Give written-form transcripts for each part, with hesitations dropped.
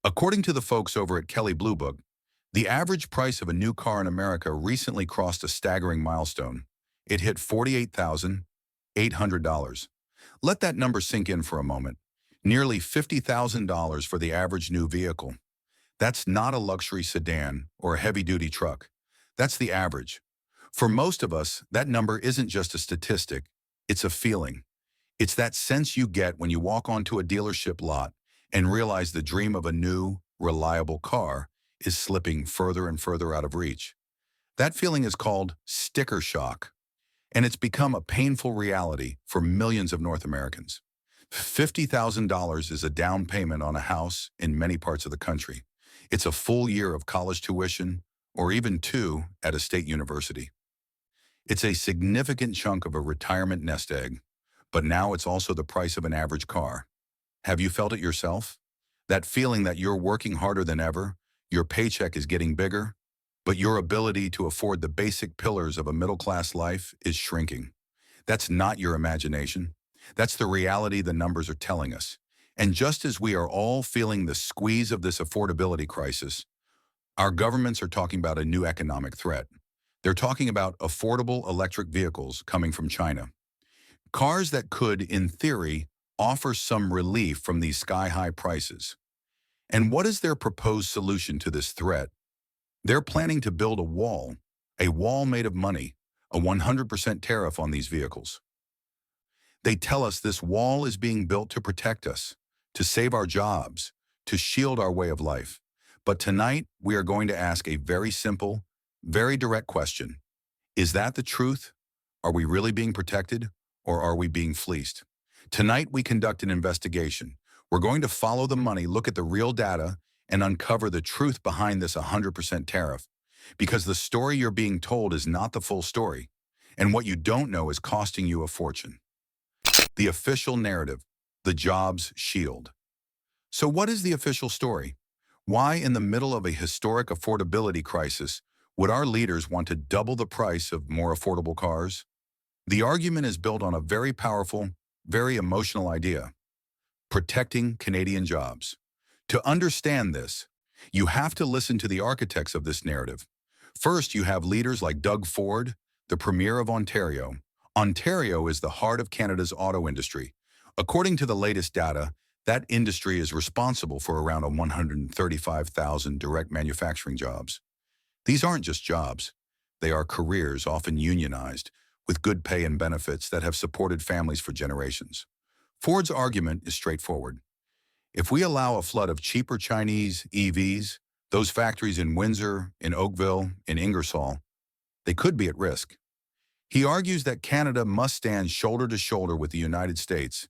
According to the folks over at Kelley Blue Book, the average price of a new car in America recently crossed a staggering milestone. It hit $48,800. Let that number sink in for a moment. Nearly $50,000 for the average new vehicle. That's not a luxury sedan or a heavy-duty truck. That's the average. For most of us, that number isn't just a statistic, it's a feeling. It's that sense you get when you walk onto a dealership lot and realize the dream of a new, reliable car is slipping further and further out of reach. That feeling is called sticker shock, and it's become a painful reality for millions of North Americans. $50,000 is a down payment on a house in many parts of the country. It's a full year of college tuition, or even two at a state university. It's a significant chunk of a retirement nest egg, but now it's also the price of an average car. Have you felt it yourself? That feeling that you're working harder than ever, your paycheck is getting bigger, but your ability to afford the basic pillars of a middle-class life is shrinking. That's not your imagination. That's the reality the numbers are telling us. And just as we are all feeling the squeeze of this affordability crisis, our governments are talking about a new economic threat. They're talking about affordable electric vehicles coming from China. Cars that could, in theory, offer some relief from these sky-high prices. And what is their proposed solution to this threat? They're planning to build a wall made of money, a 100% tariff on these vehicles. They tell us this wall is being built to protect us, to save our jobs, to shield our way of life. But tonight, we are going to ask a very simple, very direct question. Is that the truth? Are we really being protected, or are we being fleeced? Tonight, we conduct an investigation. We're going to follow the money, look at the real data, and uncover the truth behind this 100% tariff. Because the story you're being told is not the full story, and what you don't know is costing you a fortune. The official narrative, the jobs shield. So what is the official story? Why, in the middle of a historic affordability crisis, would our leaders want to double the price of more affordable cars? The argument is built on a very powerful, very emotional idea: protecting Canadian jobs. To understand this, you have to listen to the architects of this narrative. First, you have leaders like Doug Ford, the Premier of Ontario. Ontario is the heart of Canada's auto industry. According to the latest data, that industry is responsible for around 135,000 direct manufacturing jobs. These aren't just jobs. They are careers, often unionized, with good pay and benefits that have supported families for generations. Ford's argument is straightforward. If we allow a flood of cheaper Chinese EVs, those factories in Windsor, in Oakville, in Ingersoll, they could be at risk. He argues that Canada must stand shoulder to shoulder with the United States,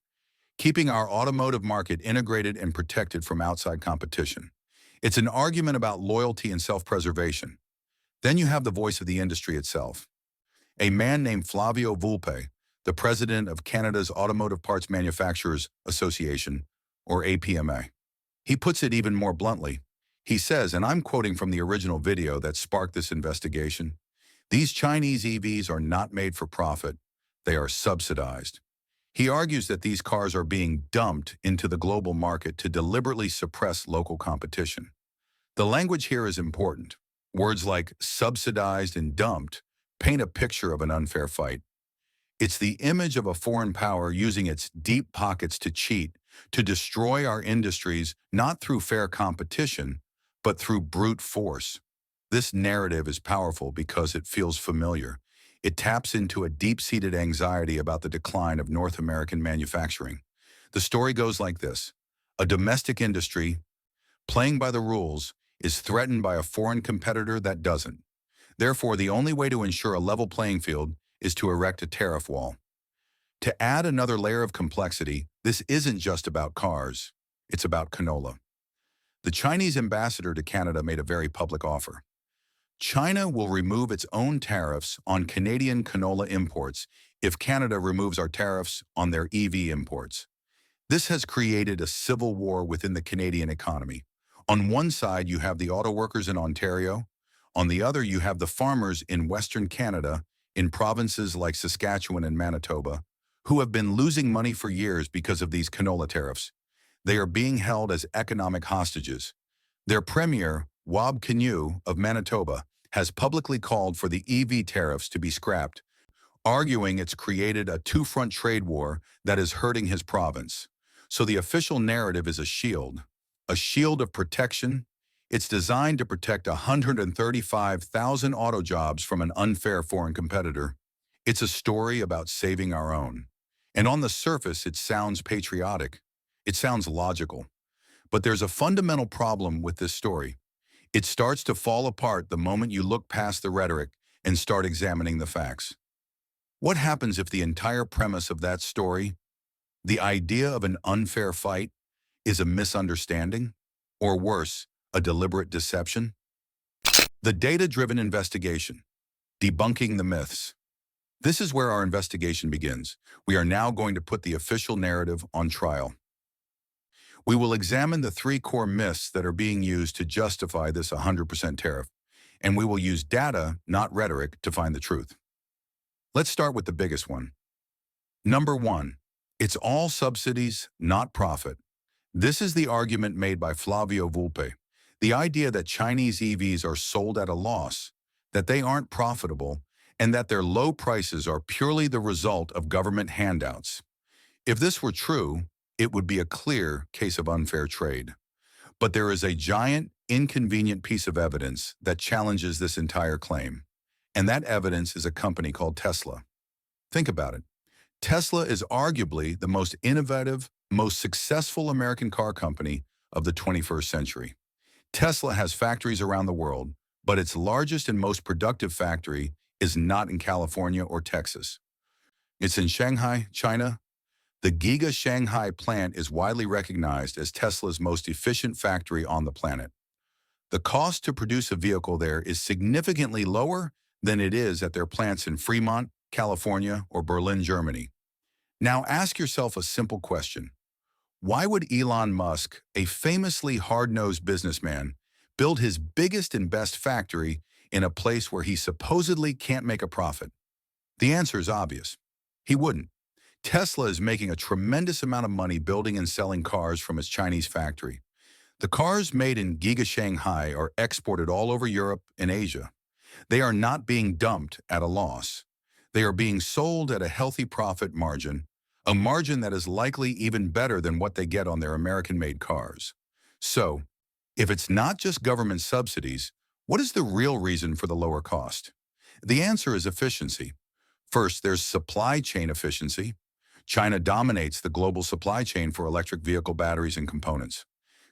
keeping our automotive market integrated and protected from outside competition. It's an argument about loyalty and self-preservation. Then you have the voice of the industry itself. A man named Flavio Volpe, the president of Canada's Automotive Parts Manufacturers Association, or APMA. He puts it even more bluntly. He says, and I'm quoting from the original video that sparked this investigation, "These Chinese EVs are not made for profit. They are subsidized." He argues that these cars are being dumped into the global market to deliberately suppress local competition. The language here is important. Words like subsidized and dumped paint a picture of an unfair fight. It's the image of a foreign power using its deep pockets to cheat, to destroy our industries, not through fair competition, but through brute force. This narrative is powerful because it feels familiar. It taps into a deep-seated anxiety about the decline of North American manufacturing. The story goes like this. A domestic industry, playing by the rules, is threatened by a foreign competitor that doesn't. Therefore, the only way to ensure a level playing field is to erect a tariff wall. To add another layer of complexity, this isn't just about cars. It's about canola. The Chinese ambassador to Canada made a very public offer. China will remove its own tariffs on Canadian canola imports if Canada removes our tariffs on their EV imports. This has created a civil war within the Canadian economy. On one side, you have the auto workers in Ontario. On the other, you have the farmers in Western Canada, in provinces like Saskatchewan and Manitoba, who have been losing money for years because of these canola tariffs. They are being held as economic hostages. Their premier, Wab Kinyu of Manitoba, has publicly called for the EV tariffs to be scrapped, arguing it's created a two-front trade war that is hurting his province. So the official narrative is a shield of protection. It's designed to protect 135,000 auto jobs from an unfair foreign competitor. It's a story about saving our own. And on the surface, it sounds patriotic. It sounds logical. But there's a fundamental problem with this story. It starts to fall apart the moment you look past the rhetoric and start examining the facts. What happens if the entire premise of that story, the idea of an unfair fight, is a misunderstanding? Or worse, a deliberate deception? The data-driven investigation, debunking the myths. This is where our investigation begins. We are now going to put the official narrative on trial. We will examine the three core myths that are being used to justify this 100% tariff, and we will use data, not rhetoric, to find the truth. Let's start with the biggest one. Number one, it's all subsidies, not profit. This is the argument made by Flavio Volpe. The idea that Chinese EVs are sold at a loss, that they aren't profitable, and that their low prices are purely the result of government handouts. If this were true, it would be a clear case of unfair trade. But there is a giant, inconvenient piece of evidence that challenges this entire claim. And that evidence is a company called Tesla. Think about it. Tesla is arguably the most innovative, most successful American car company of the 21st century. Tesla has factories around the world, but its largest and most productive factory is not in California or Texas. It's in Shanghai, China. The Giga Shanghai plant is widely recognized as Tesla's most efficient factory on the planet. The cost to produce a vehicle there is significantly lower than it is at their plants in Fremont, California, or Berlin, Germany. Now ask yourself a simple question. Why would Elon Musk, a famously hard-nosed businessman, build his biggest and best factory in a place where he supposedly can't make a profit? The answer is obvious. He wouldn't. Tesla is making a tremendous amount of money building and selling cars from its Chinese factory. The cars made in Giga Shanghai are exported all over Europe and Asia. They are not being dumped at a loss. They are being sold at a healthy profit margin, a margin that is likely even better than what they get on their American-made cars. So, if it's not just government subsidies, what is the real reason for the lower cost? The answer is efficiency. First, there's supply chain efficiency. China dominates the global supply chain for electric vehicle batteries and components.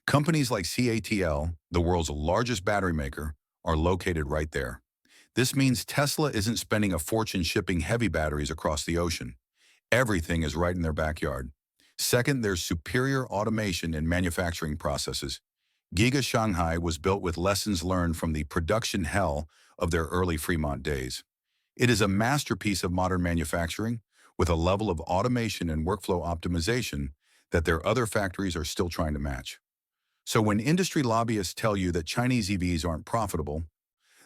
Companies like CATL, the world's largest battery maker, are located right there. This means Tesla isn't spending a fortune shipping heavy batteries across the ocean. Everything is right in their backyard. Second, there's superior automation in manufacturing processes. Giga Shanghai was built with lessons learned from the production hell of their early Fremont days. It is a masterpiece of modern manufacturing with a level of automation and workflow optimization that their other factories are still trying to match. So when industry lobbyists tell you that Chinese EVs aren't profitable,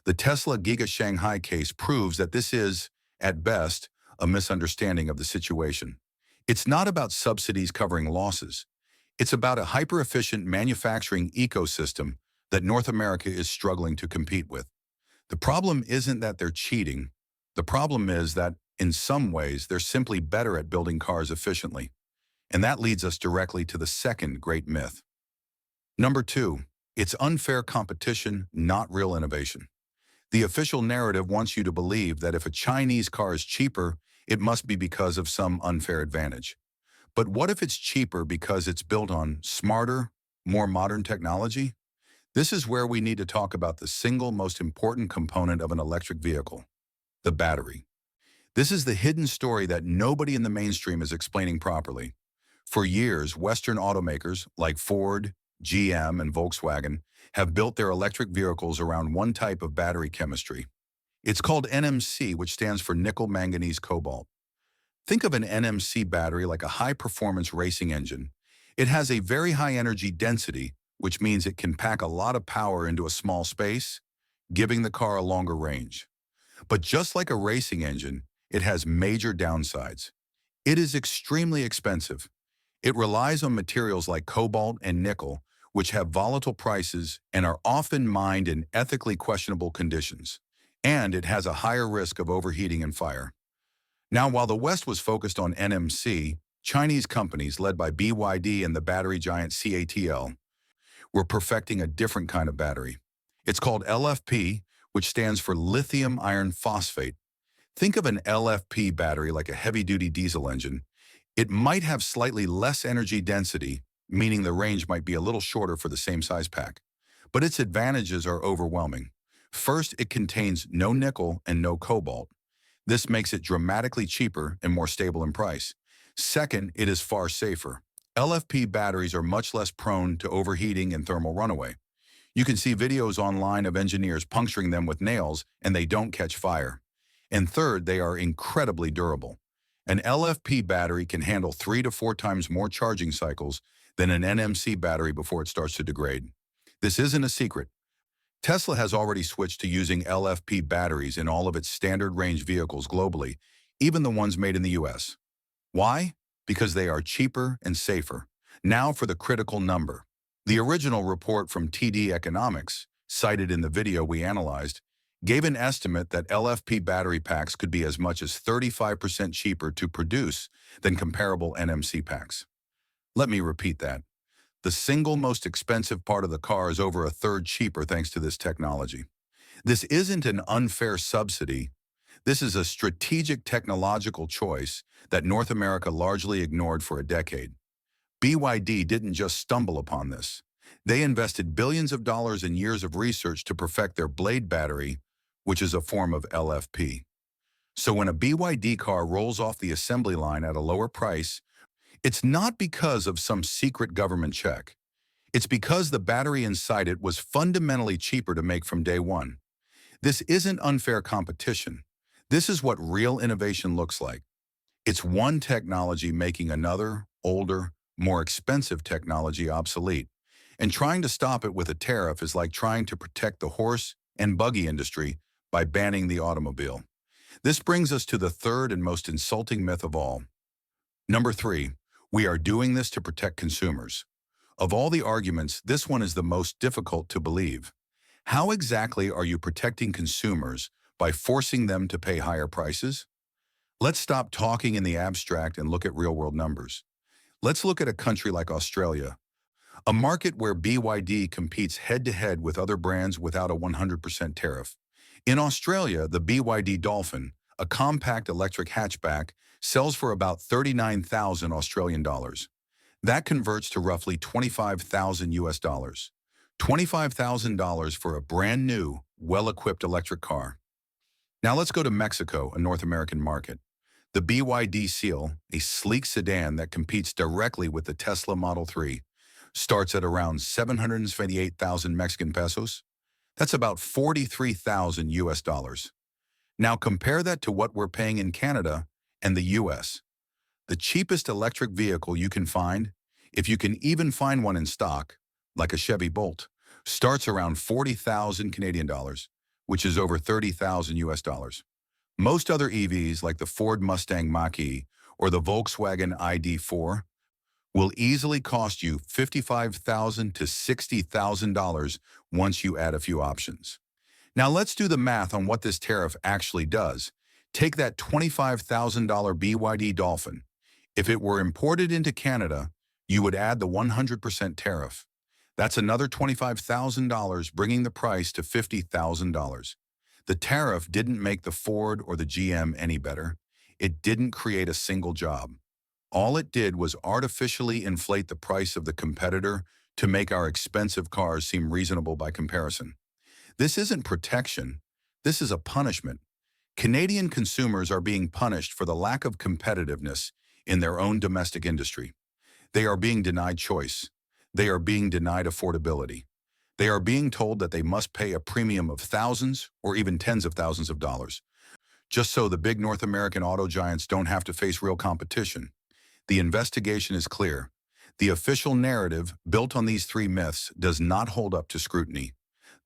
the Tesla Giga Shanghai case proves that this is, at best, a misunderstanding of the situation. It's not about subsidies covering losses. It's about a hyper-efficient manufacturing ecosystem that North America is struggling to compete with. The problem isn't that they're cheating. The problem is that, in some ways, they're simply better at building cars efficiently. And that leads us directly to the second great myth. Number two, it's unfair competition, not real innovation. The official narrative wants you to believe that if a Chinese car is cheaper, it must be because of some unfair advantage. But what if it's cheaper because it's built on smarter, more modern technology? This is where we need to talk about the single most important component of an electric vehicle, the battery. This is the hidden story that nobody in the mainstream is explaining properly. For years, Western automakers like Ford, GM, and Volkswagen have built their electric vehicles around one type of battery chemistry. It's called NMC, which stands for nickel manganese cobalt. Think of an NMC battery like a high-performance racing engine. It has a very high energy density, which means it can pack a lot of power into a small space, giving the car a longer range. But just like a racing engine, it has major downsides. It is extremely expensive. It relies on materials like cobalt and nickel, which have volatile prices and are often mined in ethically questionable conditions. And it has a higher risk of overheating and fire. Now, while the West was focused on NMC, Chinese companies led by BYD and the battery giant CATL were perfecting a different kind of battery. It's called LFP, which stands for lithium iron phosphate. Think of an LFP battery like a heavy-duty diesel engine. It might have slightly less energy density, meaning the range might be a little shorter for the same size pack. But its advantages are overwhelming. First, it contains no nickel and no cobalt. This makes it dramatically cheaper and more stable in price. Second, it is far safer. LFP batteries are much less prone to overheating and thermal runaway. You can see videos online of engineers puncturing them with nails and they don't catch fire. And third, they are incredibly durable. An LFP battery can handle 3 to 4 times more charging cycles than an NMC battery before it starts to degrade. This isn't a secret. Tesla has already switched to using LFP batteries in all of its standard range vehicles globally, even the ones made in the US. Why? Because they are cheaper and safer. Now for the critical number. The original report from TD Economics, cited in the video we analyzed, gave an estimate that LFP battery packs could be as much as 35% cheaper to produce than comparable NMC packs. Let me repeat that. The single most expensive part of the car is over a third cheaper thanks to this technology. This isn't an unfair subsidy. This is a strategic technological choice that North America largely ignored for a decade. BYD didn't just stumble upon this. They invested billions of dollars in years of research to perfect their Blade battery, which is a form of LFP. So when a BYD car rolls off the assembly line at a lower price, it's not because of some secret government check. It's because the battery inside it was fundamentally cheaper to make from day one. This isn't unfair competition. This is what real innovation looks like. It's one technology making another, older, more expensive technology obsolete. And trying to stop it with a tariff is like trying to protect the horse and buggy industry by banning the automobile. This brings us to the third and most insulting myth of all. Number 3, we are doing this to protect consumers. Of all the arguments, this one is the most difficult to believe. How exactly are you protecting consumers by forcing them to pay higher prices? Let's stop talking in the abstract and look at real-world numbers. Let's look at a country like Australia, a market where BYD competes head-to-head with other brands without a 100% tariff. In Australia, the BYD Dolphin, a compact electric hatchback, sells for about 39,000 Australian dollars. That converts to roughly 25,000 US dollars. $25,000 for a brand new, well-equipped electric car. Now let's go to Mexico, a North American market. The BYD Seal, a sleek sedan that competes directly with the Tesla Model 3, starts at around 778,000 Mexican pesos. That's about 43,000 US dollars. Now compare that to what we're paying in Canada and the US. The cheapest electric vehicle you can find, if you can even find one in stock, like a Chevy Bolt, starts around 40,000 Canadian dollars, which is over 30,000 US dollars. Most other EVs like the Ford Mustang Mach-E or the Volkswagen ID.4 will easily cost you $55,000 to $60,000 once you add a few options. Now let's do the math on what this tariff actually does. Take that $25,000 BYD Dolphin. If it were imported into Canada, you would add the 100% tariff. That's another $25,000, bringing the price to $50,000. The tariff didn't make the Ford or the GM any better. It didn't create a single job. All it did was artificially inflate the price of the competitor to make our expensive cars seem reasonable by comparison. This isn't protection. This is a punishment. Canadian consumers are being punished for the lack of competitiveness in their own domestic industry. They are being denied choice. They are being denied affordability. They are being told that they must pay a premium of thousands or even tens of thousands of dollars, just so the big North American auto giants don't have to face real competition. The investigation is clear. The official narrative, built on these 3 myths, does not hold up to scrutiny.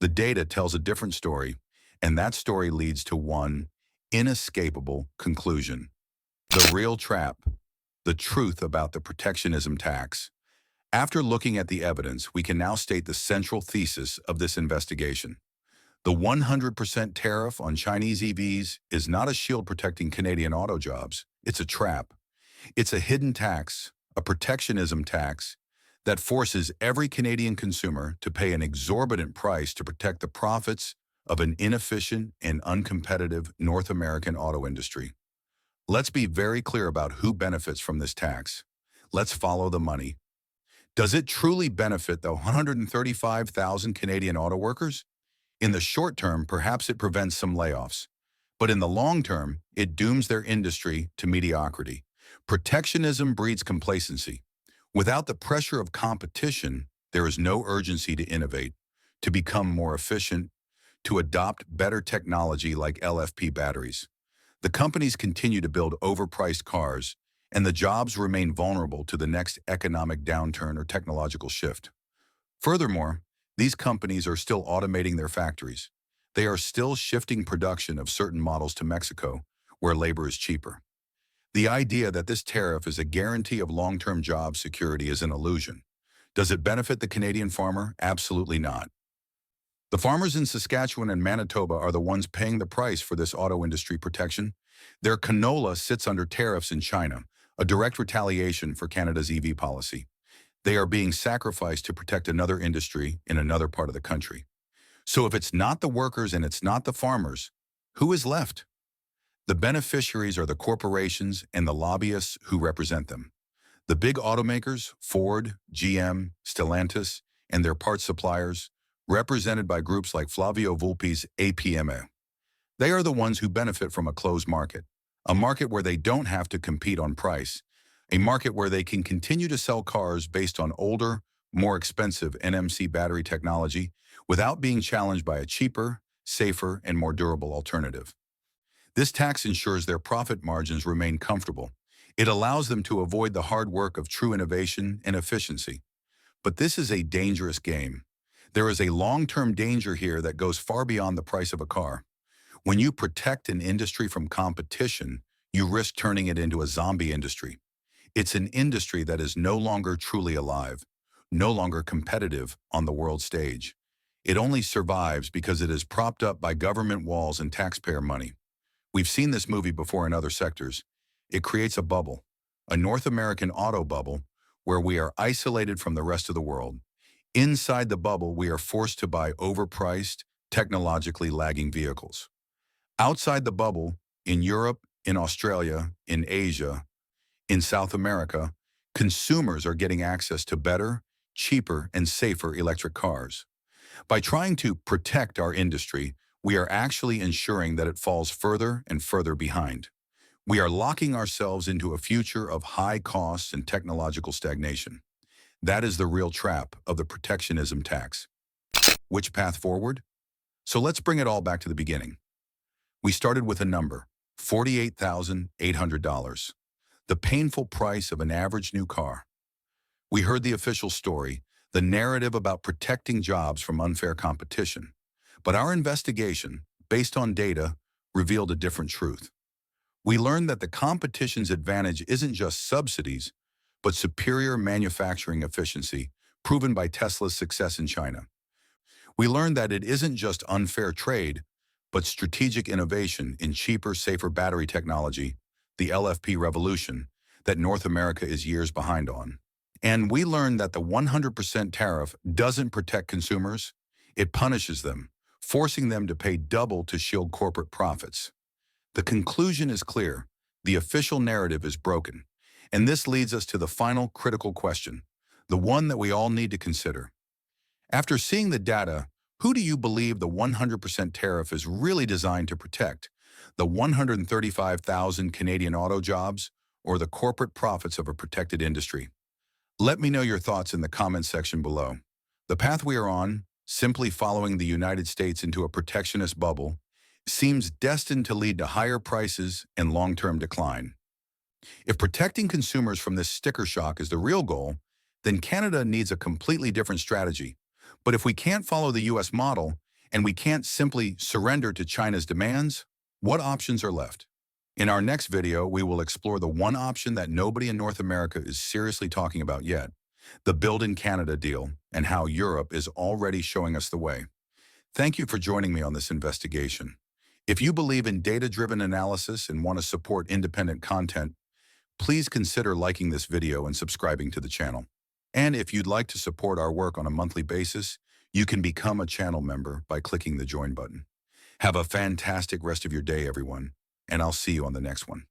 The data tells a different story, and that story leads to one inescapable conclusion. The real trap, the truth about the protectionism tax. After looking at the evidence, we can now state the central thesis of this investigation. The 100% tariff on Chinese EVs is not a shield protecting Canadian auto jobs. It's a trap. It's a hidden tax, a protectionism tax, that forces every Canadian consumer to pay an exorbitant price to protect the profits of an inefficient and uncompetitive North American auto industry. Let's be very clear about who benefits from this tax. Let's follow the money. Does it truly benefit the 135,000 Canadian auto workers? In the short term, perhaps it prevents some layoffs. But in the long term, it dooms their industry to mediocrity. Protectionism breeds complacency. Without the pressure of competition, there is no urgency to innovate, to become more efficient, to adopt better technology like LFP batteries. The companies continue to build overpriced cars, and the jobs remain vulnerable to the next economic downturn or technological shift. Furthermore, these companies are still automating their factories. They are still shifting production of certain models to Mexico, where labor is cheaper. The idea that this tariff is a guarantee of long-term job security is an illusion. Does it benefit the Canadian farmer? Absolutely not. The farmers in Saskatchewan and Manitoba are the ones paying the price for this auto industry protection. Their canola sits under tariffs in China, a direct retaliation for Canada's EV policy. They are being sacrificed to protect another industry in another part of the country. So if it's not the workers and it's not the farmers, who is left? The beneficiaries are the corporations and the lobbyists who represent them. The big automakers, Ford, GM, Stellantis, and their parts suppliers, represented by groups like Flavio Volpi's APMA. They are the ones who benefit from a closed market, a market where they don't have to compete on price, a market where they can continue to sell cars based on older, more expensive NMC battery technology without being challenged by a cheaper, safer, and more durable alternative. This tax ensures their profit margins remain comfortable. It allows them to avoid the hard work of true innovation and efficiency. But this is a dangerous game. There is a long-term danger here that goes far beyond the price of a car. When you protect an industry from competition, you risk turning it into a zombie industry. It's an industry that is no longer truly alive, no longer competitive on the world stage. It only survives because it is propped up by government walls and taxpayer money. We've seen this movie before in other sectors. It creates a bubble, a North American auto bubble, where we are isolated from the rest of the world. Inside the bubble, we are forced to buy overpriced, technologically lagging vehicles. Outside the bubble, in Europe, in Australia, in Asia, in South America, consumers are getting access to better, cheaper, and safer electric cars. By trying to protect our industry, we are actually ensuring that it falls further and further behind. We are locking ourselves into a future of high costs and technological stagnation. That is the real trap of the protectionism tax. Which path forward? So let's bring it all back to the beginning. We started with a number, $48,800, the painful price of an average new car. We heard the official story, the narrative about protecting jobs from unfair competition. But our investigation, based on data, revealed a different truth. We learned that the competition's advantage isn't just subsidies, but superior manufacturing efficiency, proven by Tesla's success in China. We learned that it isn't just unfair trade, but strategic innovation in cheaper, safer battery technology, the LFP revolution, that North America is years behind on. And we learned that the 100% tariff doesn't protect consumers, it punishes them, forcing them to pay double to shield corporate profits. The conclusion is clear. The official narrative is broken. And this leads us to the final critical question, the one that we all need to consider. After seeing the data, who do you believe the 100% tariff is really designed to protect? The 135,000 Canadian auto jobs or the corporate profits of a protected industry? Let me know your thoughts in the comments section below. The path we are on, simply following the United States into a protectionist bubble, seems destined to lead to higher prices and long-term decline. If protecting consumers from this sticker shock is the real goal, then Canada needs a completely different strategy. But if we can't follow the US model, and we can't simply surrender to China's demands, what options are left? In our next video, we will explore the one option that nobody in North America is seriously talking about yet. the Build in Canada deal, and how Europe is already showing us the way. Thank you for joining me on this investigation. If you believe in data-driven analysis and want to support independent content, please consider liking this video and subscribing to the channel. And if you'd like to support our work on a monthly basis, you can become a channel member by clicking the join button. Have a fantastic rest of your day, everyone, and I'll see you on the next one.